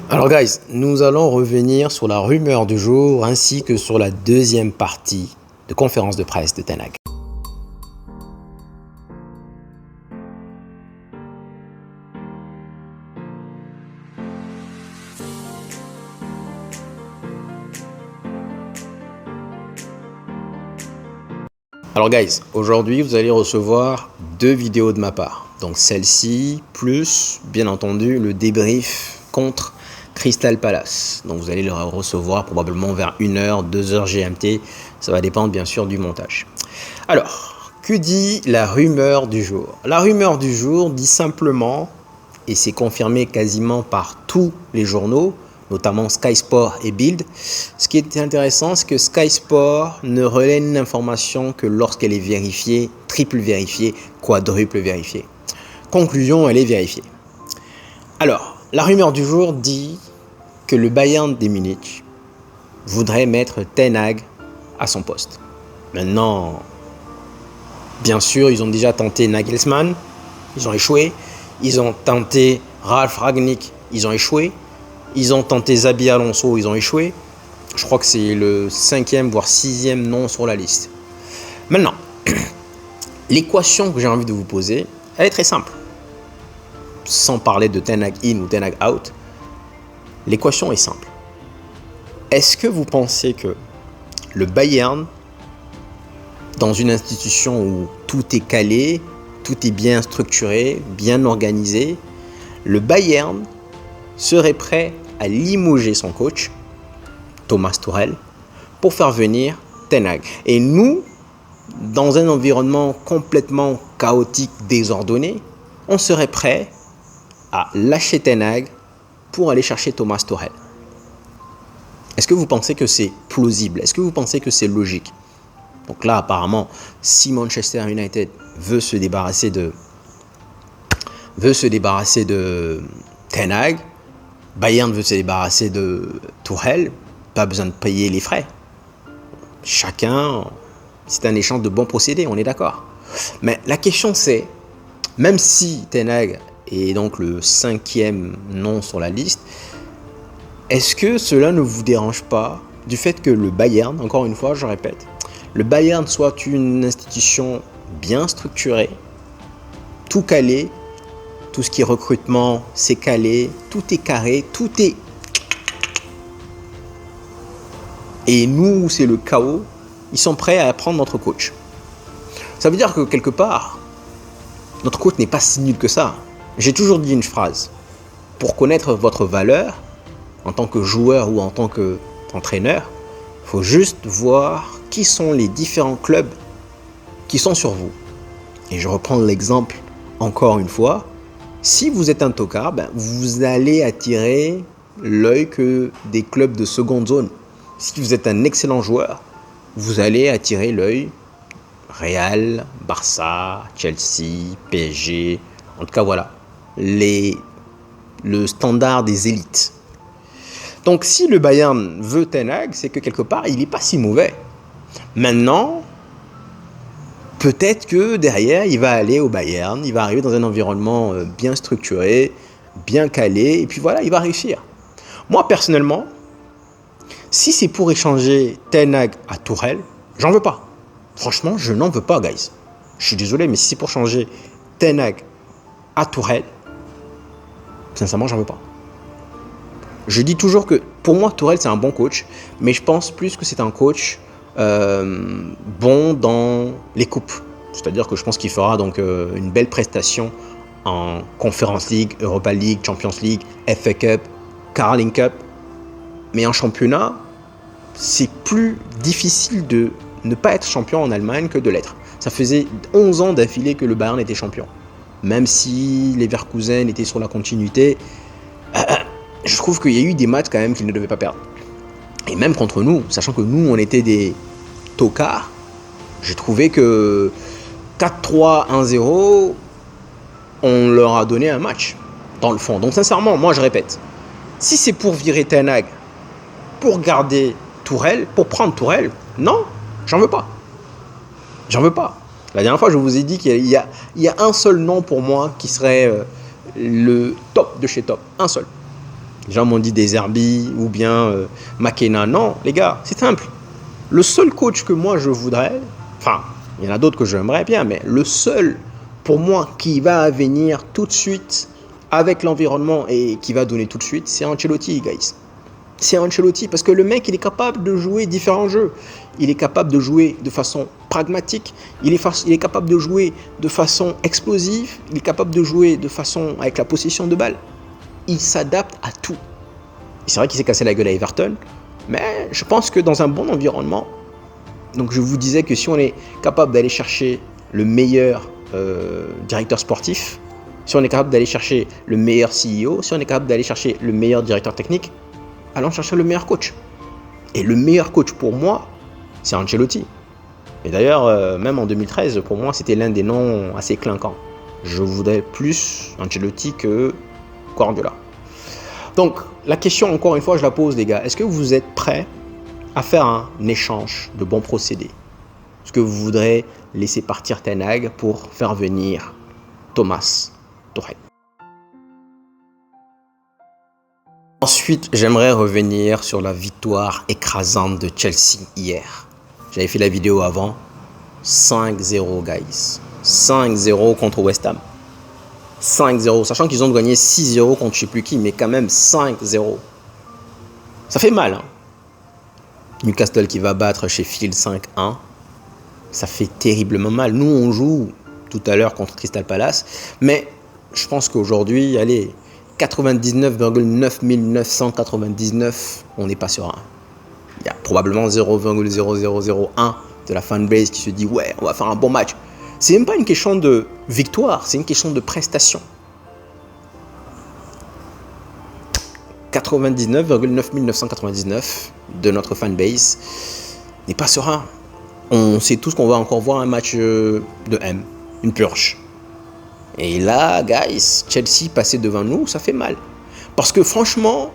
Alors guys, nous allons revenir sur la rumeur du jour ainsi que sur la deuxième partie de conférence de presse de Ten Hag. Alors guys, aujourd'hui vous allez recevoir deux vidéos de ma part. Donc celle-ci plus bien entendu le débrief contre Crystal Palace. Donc vous allez le recevoir probablement vers 1h, 2h GMT. Ça va dépendre bien sûr du montage. Alors, que dit la rumeur du jour? La rumeur du jour dit simplement, et c'est confirmé quasiment par tous les journaux, notamment Sky Sport et Bild. Ce qui est intéressant, c'est que Sky Sport ne relaie l'information que lorsqu'elle est vérifiée, triple vérifiée, quadruple vérifiée. Conclusion, elle est vérifiée. Alors, la rumeur du jour dit que le Bayern de Munich voudrait mettre Ten Hag à son poste. Maintenant, bien sûr, ils ont déjà tenté Nagelsmann, ils ont échoué. Ils ont tenté Ralf Rangnick, ils ont échoué. Ils ont tenté Xabi Alonso, ils ont échoué. Je crois que c'est le 5e, voire 6e nom sur la liste. Maintenant, l'équation que j'ai envie de vous poser, elle est très simple. Sans parler de Ten Hag in ou Ten Hag out, l'équation est simple. Est-ce que vous pensez que le Bayern, dans une institution où tout est calé, tout est bien structuré, bien organisé, le Bayern serait prêt à limoger son coach, Thomas Tuchel, pour faire venir Ten Hag. Et nous, dans un environnement complètement chaotique, désordonné, on serait prêt à lâcher Ten Hag pour aller chercher Thomas Tuchel. Est-ce que vous pensez que c'est plausible? Est-ce que vous pensez que c'est logique? Donc là, apparemment, si Manchester United veut se débarrasser de Ten Hag, Bayern veut se débarrasser de Tuchel, pas besoin de payer les frais. Chacun, c'est un échange de bons procédés, on est d'accord. Mais la question c'est, même si Ten Hag est donc le 5e nom sur la liste, est-ce que cela ne vous dérange pas du fait que le Bayern, encore une fois, je répète, le Bayern soit une institution bien structurée, tout calé, tout ce qui est recrutement, c'est calé, tout est carré, tout est... Et nous, c'est le chaos, ils sont prêts à prendre notre coach. Ça veut dire que quelque part, notre coach n'est pas si nul que ça. J'ai toujours dit une phrase, pour connaître votre valeur, en tant que joueur ou en tant qu'entraîneur, il faut juste voir qui sont les différents clubs qui sont sur vous. Et je reprends l'exemple encore une fois. Si vous êtes un tocard, vous allez attirer l'œil que des clubs de seconde zone. Si vous êtes un excellent joueur, vous allez attirer l'œil Real, Barça, Chelsea, PSG. En tout cas, voilà, le standard des élites. Donc, si le Bayern veut Ten Hag, c'est que quelque part, il n'est pas si mauvais. Maintenant, peut-être que derrière, il va aller au Bayern, il va arriver dans un environnement bien structuré, bien calé, et puis voilà, il va réussir. Moi, personnellement, si c'est pour échanger Ten Hag à Tuchel, j'en veux pas. Franchement, je n'en veux pas, guys. Je suis désolé, mais si c'est pour changer Ten Hag à Tuchel, sincèrement, j'en veux pas. Je dis toujours que, pour moi, Tuchel, c'est un bon coach, mais je pense plus que c'est un coach bon dans les coupes. C'est-à-dire que je pense qu'il fera donc une belle prestation en Conference League, Europa League, Champions League, FA Cup, Carling Cup. Mais en championnat, c'est plus difficile de ne pas être champion en Allemagne que de l'être. Ça faisait 11 ans d'affilée que le Bayern était champion. Même si Leverkusen était sur la continuité, je trouve qu'il y a eu des matchs quand même qu'ils ne devaient pas perdre. Et même contre nous, sachant que nous, on était des tocards, j'ai trouvé que 4-3, 1-0, on leur a donné un match, dans le fond. Donc sincèrement, moi je répète, si c'est pour virer Ten Hag, pour garder Tuchel, pour prendre Tuchel, non, j'en veux pas. J'en veux pas. La dernière fois, je vous ai dit qu'il y a un seul nom pour moi qui serait le top de chez top. Un seul. Les gens m'ont dit des Zerbi ou bien McKenna. Non, les gars, c'est simple. Le seul coach que moi je voudrais, enfin, il y en a d'autres que j'aimerais bien, mais le seul pour moi qui va venir tout de suite avec l'environnement et qui va donner tout de suite, c'est Ancelotti, guys. C'est Ancelotti parce que le mec, il est capable de jouer différents jeux. Il est capable de jouer de façon pragmatique. Il est capable de jouer de façon explosive. Il est capable de jouer de façon avec la possession de balle. Il s'adapte à tout. C'est vrai qu'il s'est cassé la gueule à Everton, mais je pense que dans un bon environnement, donc je vous disais que si on est capable d'aller chercher le meilleur directeur sportif, si on est capable d'aller chercher le meilleur CEO, si on est capable d'aller chercher le meilleur directeur technique, allons chercher le meilleur coach. Et le meilleur coach pour moi, c'est Ancelotti. Et d'ailleurs, même en 2013, pour moi, c'était l'un des noms assez clinquants. Je voudrais plus Ancelotti que Guardiola. Donc, la question, encore une fois, je la pose, les gars. Est-ce que vous êtes prêts à faire un échange de bons procédés? Est-ce que vous voudrez laisser partir Ten Hag pour faire venir Thomas Tuchel? Ensuite, j'aimerais revenir sur la victoire écrasante de Chelsea hier. J'avais fait la vidéo avant. 5-0, guys. 5-0 contre West Ham. 5-0, sachant qu'ils ont gagné 6-0 contre je sais plus qui, mais quand même 5-0. Ça fait mal, hein. Newcastle qui va battre Sheffield 5-1. Ça fait terriblement mal. Nous, on joue tout à l'heure contre Crystal Palace, mais je pense qu'aujourd'hui, allez, 99,9999, on n'est pas sur un. Il y a probablement 0,0001 de la fanbase qui se dit ouais, on va faire un bon match. C'est même pas une question de victoire, c'est une question de prestation. 99,9999 de notre fanbase n'est pas serein. On sait tous qu'on va encore voir un match de M, une purge. Et là, guys, Chelsea passer devant nous, ça fait mal. Parce que franchement,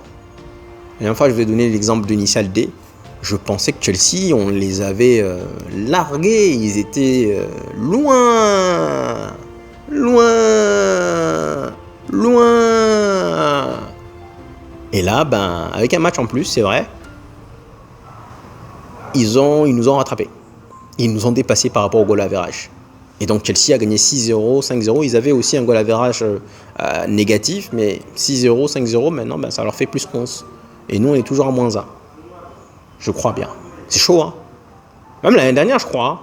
la dernière fois, je vais donner l'exemple d'Initial D. Je pensais que Chelsea, on les avait largués. Ils étaient loin. Et là, ben, avec un match en plus, c'est vrai, ils nous ont rattrapés. Ils nous ont dépassés par rapport au goal average. Et donc Chelsea a gagné 6-0, 5-0. Ils avaient aussi un goal average négatif, mais 6-0, 5-0, maintenant, ben, ça leur fait plus 11. Et nous, on est toujours à moins 1. Je crois bien. C'est chaud, hein. Même l'année dernière, je crois. Hein.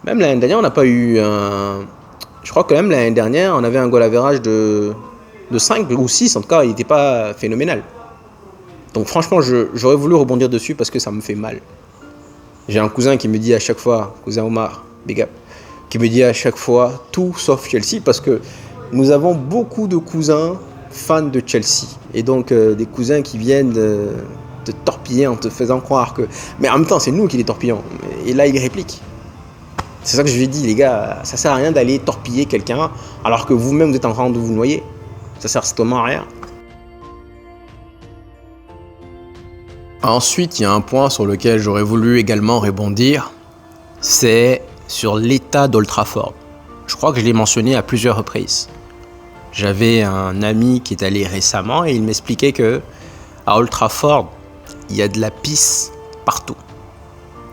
Même l'année dernière, on n'a pas eu un... Je crois que même l'année dernière, on avait un goal average de 5 ou 6. En tout cas, il n'était pas phénoménal. Donc franchement, j'aurais voulu rebondir dessus parce que ça me fait mal. J'ai un cousin qui me dit à chaque fois, cousin Omar, big up, qui me dit à chaque fois tout sauf Chelsea parce que nous avons beaucoup de cousins fans de Chelsea. Et donc des cousins qui viennent te torpiller en te faisant croire que... Mais en même temps, c'est nous qui les torpillons. Et là, il réplique. C'est ça que je lui ai dit, les gars, ça sert à rien d'aller torpiller quelqu'un alors que vous-même, vous êtes en train de vous noyer. Ça sert strictement à rien. Ensuite, il y a un point sur lequel j'aurais voulu également rebondir. C'est sur l'état d'Old Trafford. Je crois que je l'ai mentionné à plusieurs reprises. J'avais un ami qui est allé récemment et il m'expliquait que à Old Trafford, il y a de la pisse partout.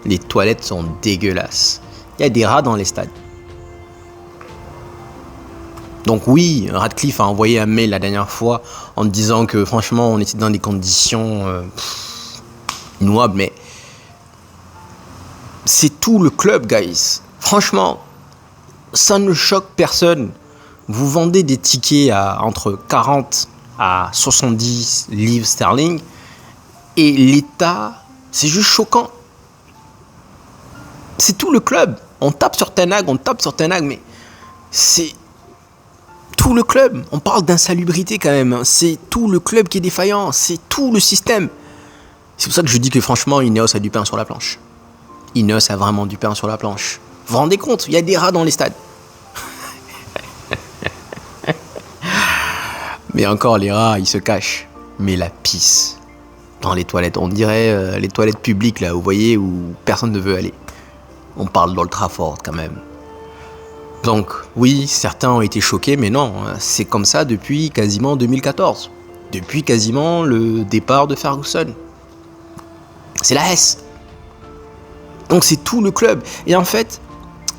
Les toilettes sont dégueulasses. Il y a des rats dans les stades. Donc oui, Radcliffe a envoyé un mail la dernière fois en disant que franchement, on était dans des conditions inouables, mais c'est tout le club, guys. Franchement, ça ne choque personne. Vous vendez des tickets à entre 40 à 70 livres sterling et l'état, c'est juste choquant. C'est tout le club. On tape sur Ten Hag, mais c'est tout le club. On parle d'insalubrité quand même. C'est tout le club qui est défaillant. C'est tout le système. C'est pour ça que je dis que franchement, Ineos a du pain sur la planche. Ineos a vraiment du pain sur la planche. Vous vous rendez compte, il y a des rats dans les stades. Mais encore, les rats, ils se cachent. Mais la pisse dans les toilettes, on dirait les toilettes publiques, là, vous voyez, où personne ne veut aller. On parle d'Old Trafford quand même. Donc, oui, certains ont été choqués, mais non, c'est comme ça depuis quasiment 2014. depuis quasiment le départ de Ferguson. C'est la S. Donc c'est tout le club. Et en fait,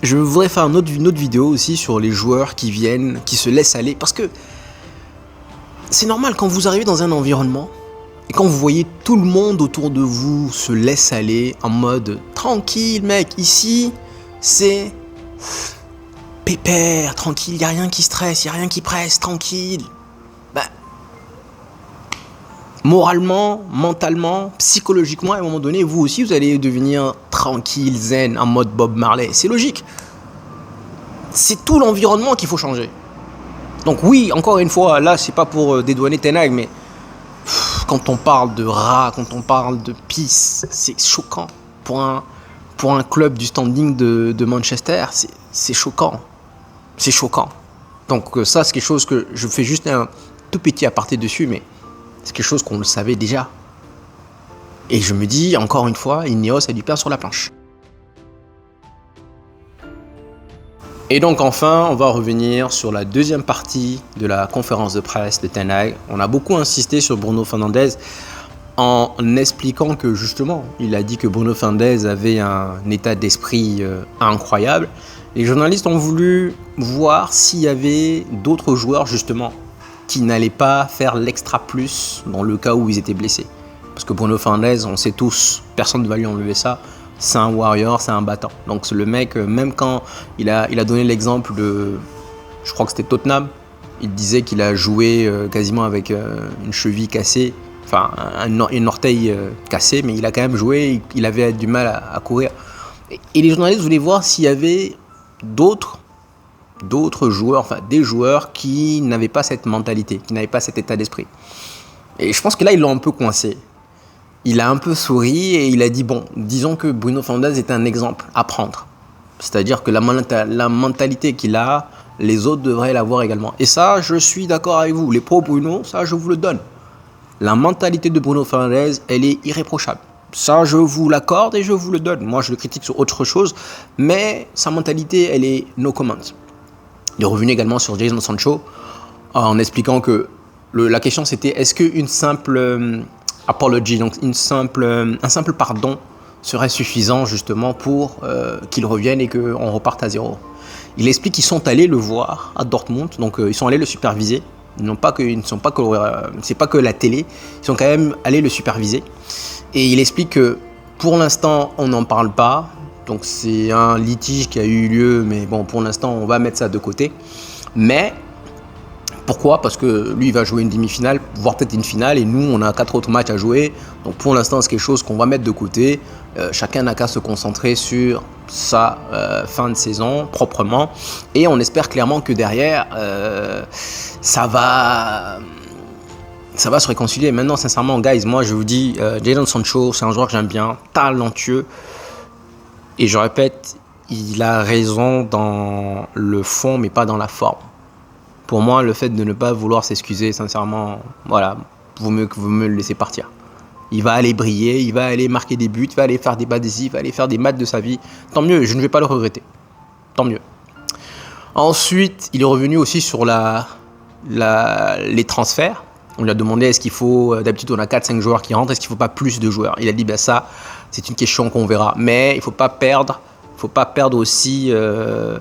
je voudrais faire une autre vidéo aussi sur les joueurs qui viennent, qui se laissent aller. Parce que c'est normal quand vous arrivez dans un environnement et quand vous voyez tout le monde autour de vous se laisse aller en mode tranquille mec, ici c'est pépère, tranquille, il n'y a rien qui stresse, il n'y a rien qui presse, tranquille. Moralement, mentalement, psychologiquement, à un moment donné, vous aussi, vous allez devenir tranquille, zen, en mode Bob Marley. C'est logique. C'est tout l'environnement qu'il faut changer. Donc oui, encore une fois, là, c'est pas pour dédouaner Ten Hag, mais quand on parle de rats, quand on parle de pisse, c'est choquant. Pour un club du standing de Manchester, c'est choquant. C'est choquant. Donc ça, c'est quelque chose que je fais juste un tout petit aparté dessus, mais c'est quelque chose qu'on le savait déjà. Et je me dis, encore une fois, Ineos a du pain sur la planche. Et donc enfin, on va revenir sur la deuxième partie de la conférence de presse de Ten Hag. On a beaucoup insisté sur Bruno Fernandes en expliquant que justement, il a dit que Bruno Fernandes avait un état d'esprit incroyable. Les journalistes ont voulu voir s'il y avait d'autres joueurs justement qui n'allaient pas faire l'extra plus dans le cas où ils étaient blessés. Parce que Bruno Fernandes, on sait tous, personne ne va lui enlever ça, c'est un warrior, c'est un battant. Donc c'est le mec, même quand il a donné l'exemple de, je crois que c'était Tottenham, il disait qu'il a joué quasiment avec une cheville cassée, enfin un orteil cassé, mais il a quand même joué, il avait du mal à courir. Et les journalistes voulaient voir s'il y avait d'autres joueurs, enfin des joueurs qui n'avaient pas cette mentalité, qui n'avaient pas cet état d'esprit. Et je pense que là, ils l'ont un peu coincé. Il a un peu souri et il a dit, bon, disons que Bruno Fernandes est un exemple à prendre. C'est-à-dire que la mentalité qu'il a, les autres devraient l'avoir également. Et ça, je suis d'accord avec vous. Les pros Bruno, ça, je vous le donne. La mentalité de Bruno Fernandes, elle est irréprochable. Ça, je vous l'accorde et je vous le donne. Moi, je le critique sur autre chose, mais sa mentalité, elle est no comment. Il est revenu également sur Jadon Sancho en expliquant que la question c'était est-ce qu'une simple apology, donc un simple pardon serait suffisant justement pour qu'il revienne et qu'on reparte à zéro. Il explique qu'ils sont allés le voir à Dortmund, donc ils sont allés le superviser. C'est pas que la télé, ils sont quand même allés le superviser. Et il explique que pour l'instant on n'en parle pas. Donc c'est un litige qui a eu lieu, mais bon, pour l'instant, on va mettre ça de côté. Mais pourquoi ? Parce que lui, il va jouer une demi-finale, voire peut-être une finale, et nous, on a 4 autres matchs à jouer. Donc pour l'instant, c'est quelque chose qu'on va mettre de côté. Chacun n'a qu'à se concentrer sur sa fin de saison proprement. Et on espère clairement que derrière, ça va se réconcilier. Maintenant, sincèrement, guys, moi, je vous dis, Jadon Sancho, c'est un joueur que j'aime bien, talentueux. Et je répète, il a raison dans le fond, mais pas dans la forme. Pour moi, le fait de ne pas vouloir s'excuser, sincèrement, voilà, vaut mieux que vous me le laissez partir. Il va aller briller, il va aller marquer des buts, il va aller faire des badesies, il va aller faire des maths de sa vie. Tant mieux, je ne vais pas le regretter. Tant mieux. Ensuite, il est revenu aussi sur les transferts. On lui a demandé est-ce qu'il faut, d'habitude on a 4-5 joueurs qui rentrent, est-ce qu'il ne faut pas plus de joueurs ? Il a dit ça, c'est une question qu'on verra. Mais il ne faut pas perdre aussi, il ne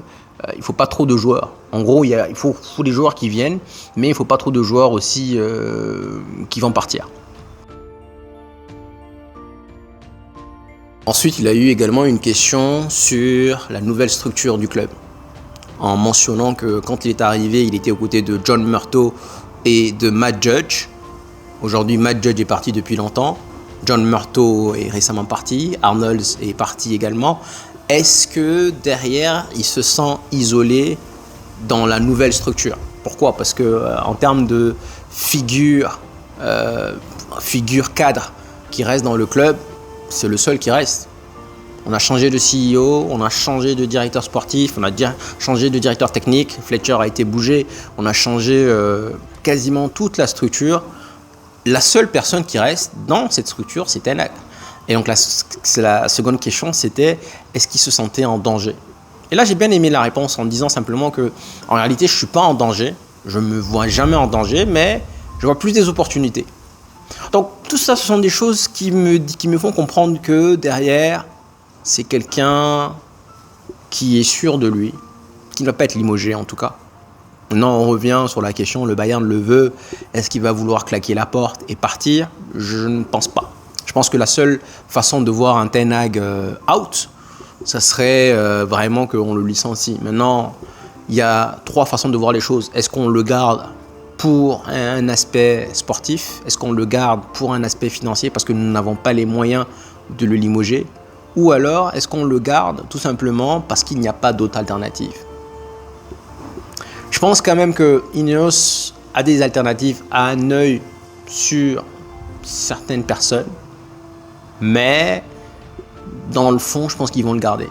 faut pas trop de joueurs. En gros, il faut des joueurs qui viennent, mais il ne faut pas trop de joueurs aussi qui vont partir. Ensuite, il a eu également une question sur la nouvelle structure du club, en mentionnant que quand il est arrivé, il était aux côtés de John Murtough et de Matt Judge. Aujourd'hui, Matt Judge est parti depuis longtemps. John Murtough est récemment parti. Arnold est parti également. Est-ce que derrière, il se sent isolé dans la nouvelle structure ? Pourquoi ? Parce qu'en termes de figure cadre qui reste dans le club, c'est le seul qui reste. On a changé de CEO, on a changé de directeur sportif, on a changé de directeur technique. Fletcher a été bougé. On a changé quasiment toute la structure. La seule personne qui reste dans cette structure, c'est Ten Hag. Et donc la seconde question, c'était est-ce qu'il se sentait en danger ? Et là, j'ai bien aimé la réponse en disant simplement que en réalité, je ne suis pas en danger. Je ne me vois jamais en danger, mais Je vois plus des opportunités. Donc tout ça, ce sont des choses qui me font comprendre que derrière, c'est quelqu'un qui est sûr de lui, qui ne va pas être limogé en tout cas. Maintenant, on revient sur la question, le Bayern le veut, est-ce qu'il va vouloir claquer la porte et partir? Je ne pense pas. Je pense que la seule façon de voir un Ten Hag out, ça serait vraiment qu'on le licencie. Maintenant, il y a 3 façons de voir les choses. Est-ce qu'on le garde pour un aspect sportif? Est-ce qu'on le garde pour un aspect financier parce que nous n'avons pas les moyens de le limoger? Ou alors, est-ce qu'on le garde tout simplement parce qu'il n'y a pas d'autre alternative? Je pense quand même que Ineos a des alternatives à un œil sur certaines personnes, mais dans le fond, je pense qu'ils vont le garder.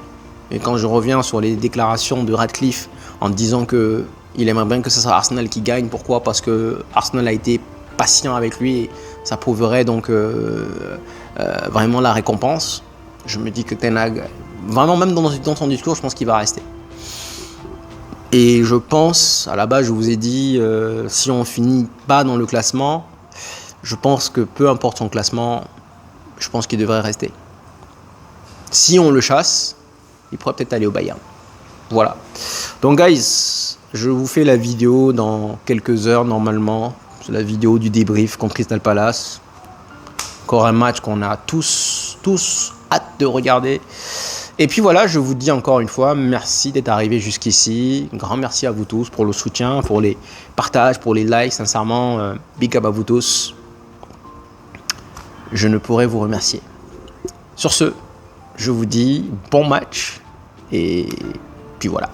Et quand je reviens sur les déclarations de Ratcliffe en disant qu'il aimerait bien que ce soit Arsenal qui gagne, pourquoi? Parce que Arsenal a été patient avec lui et ça prouverait donc vraiment la récompense. Je me dis que Ten Hag, vraiment même dans son discours, je pense qu'il va rester. Et je pense, à la base, je vous ai dit, si on finit pas dans le classement, je pense que peu importe son classement, je pense qu'il devrait rester. Si on le chasse, il pourrait peut-être aller au Bayern. Voilà. Donc, guys, je vous fais la vidéo dans quelques heures normalement. C'est la vidéo du débrief contre Crystal Palace. Encore un match qu'on a tous hâte de regarder. Et puis voilà, je vous dis encore une fois, merci d'être arrivé jusqu'ici. Un grand merci à vous tous pour le soutien, pour les partages, pour les likes. Sincèrement, big up à vous tous. Je ne pourrais vous remercier. Sur ce, je vous dis bon match et puis voilà.